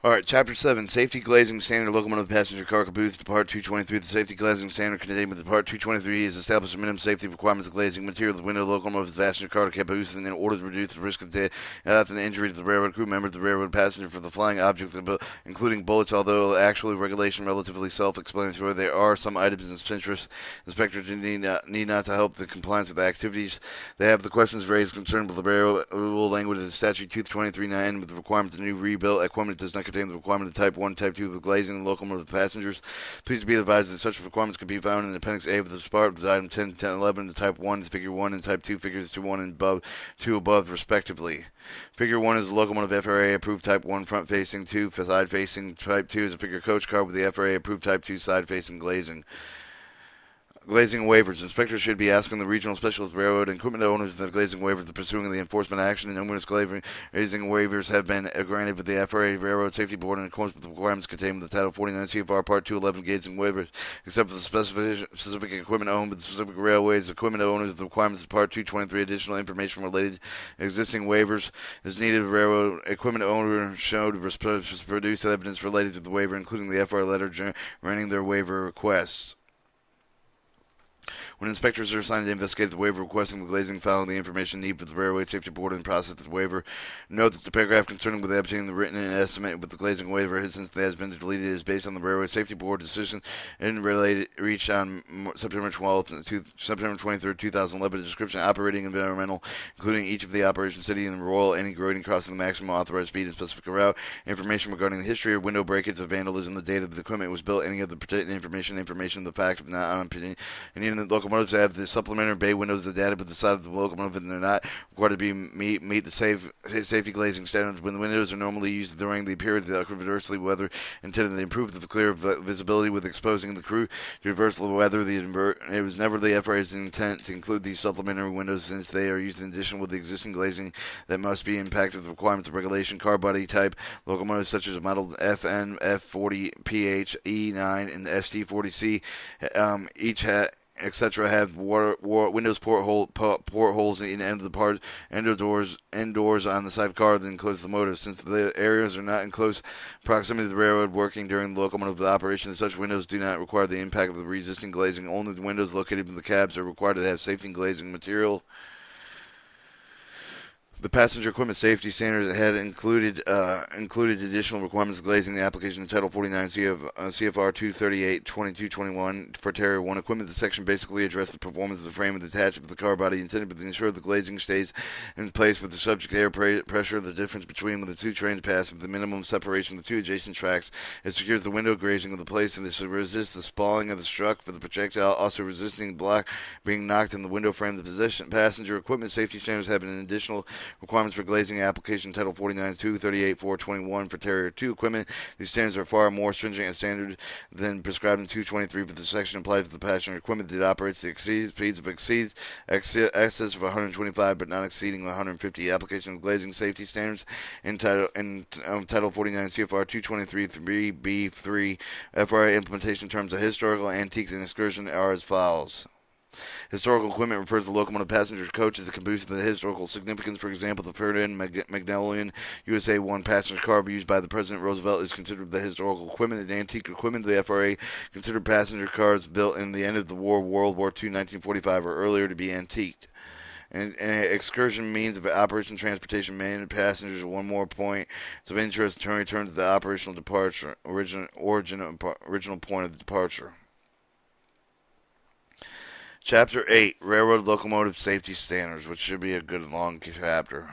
Alright, Chapter 7, Safety Glazing Standard Locomotive Passenger Car Caboose, Part 223. The safety glazing standard contained within Part 223 is established the minimum safety requirements of glazing material of the window of the locomotive passenger car caboose in order to reduce the risk of death and injury to the railroad crew member, the railroad passenger for the flying object, including bullets. Although actually regulation relatively self-explanatory, there are some items in interest. Inspectors need not to help the compliance with the activities. They have the questions raised concerned with the railroad rule language of the statute 223.9 with the requirement that the new rebuilt equipment does not contain the requirement of Type 1, Type 2 of glazing and locomotive passengers. Please be advised that such requirements can be found in Appendix A of the SPART with item 10, 10, 11, the Type 1, Figure 1, and Type 2 figures 2, 1, and above, 2 above, respectively. Figure 1 is the locomotive FRA approved Type 1 front facing, 2 side facing. Type 2 is a figure coach car with the FRA approved Type 2 side facing glazing. Glazing waivers. Inspectors should be asking the regional specialist railroad and equipment owners of the glazing waivers the pursuing the enforcement action, and numerous glazing waivers have been granted with the FRA Railroad Safety Board in accordance with the requirements contained in the Title 49 CFR Part 211 glazing waivers, except for the specific equipment owned by the specific railways. Equipment owners of the requirements of Part 223 additional information related to existing waivers is needed. The railroad equipment owner showed produce evidence related to the waiver, including the FRA letter granting their waiver requests. When inspectors are assigned to investigate the waiver requesting the glazing, following the information needed for the Railway Safety Board and process the waiver, note that the paragraph concerning with obtaining the written estimate with the glazing waiver, since it has been deleted, is based on the Railway Safety Board decision and reached on September 23, 2011. A description of operating environmental, including each of the operation city and rural, any grading crossing the maximum authorized speed and specific route, information regarding the history of window breakage, of vandalism, the date of the equipment was built, any of the protected information, the fact of not on opinion, any of the locomotives have the supplementary bay windows, the data with the side of the locomotive, and they're not required to meet the safety glazing standards. When the windows are normally used during the period of the adversely weather intended to improve the clear visibility with exposing the crew to adversely weather, it was never the FRA's intent to include these supplementary windows, since they are used in addition with the existing glazing that must be impacted with the requirements of regulation. Car body type locomotives such as model FN, F40, PH, E9, and ST40C each etc. have windows portholes in the end of the part, end doors on the side of the car that enclose the motor. Since the areas are not in close proximity to the railroad working during the locomotive operation, such windows do not require the impact of the resisting glazing. Only the windows located in the cabs are required to have safety glazing material. The passenger equipment safety standards had included additional requirements of glazing. The application of Title 49 CFR 238-2221 for Terrier 1 equipment. The section basically addressed the performance of the frame and attachment of the car body, intended to ensure the glazing stays in place with the subject air pressure. The difference between when the two trains pass with the minimum separation of the two adjacent tracks. It secures the window grazing of the place, and this resists the spalling of the struck for the projectile, also resisting block being knocked in the window frame. The position passenger equipment safety standards have an additional requirements for glazing application Title 49 238-421 for Terrier 2 equipment. These standards are far more stringent and standard than prescribed in 223, but the section applies to the passenger equipment that operates the speeds of excess of 125 but not exceeding 150. Application of glazing safety standards in Title 49 CFR 223-3B3 FRA implementation terms of historical, antiques, and excursion are as follows. Historical equipment refers to the locomotive passenger coach as the caboose of the historical significance. For example, the Ferdinand Magellan USA 1 passenger car used by the President Roosevelt is considered the historical equipment. And antique equipment, the FRA considered passenger cars built in the end of the war, World War II, 1945 or earlier, to be antiqued. And excursion means of operation transportation manned passengers. One more point of interest to return to the operational departure, original point of the departure. Chapter 8, Railroad Locomotive Safety Standards, which should be a good long chapter.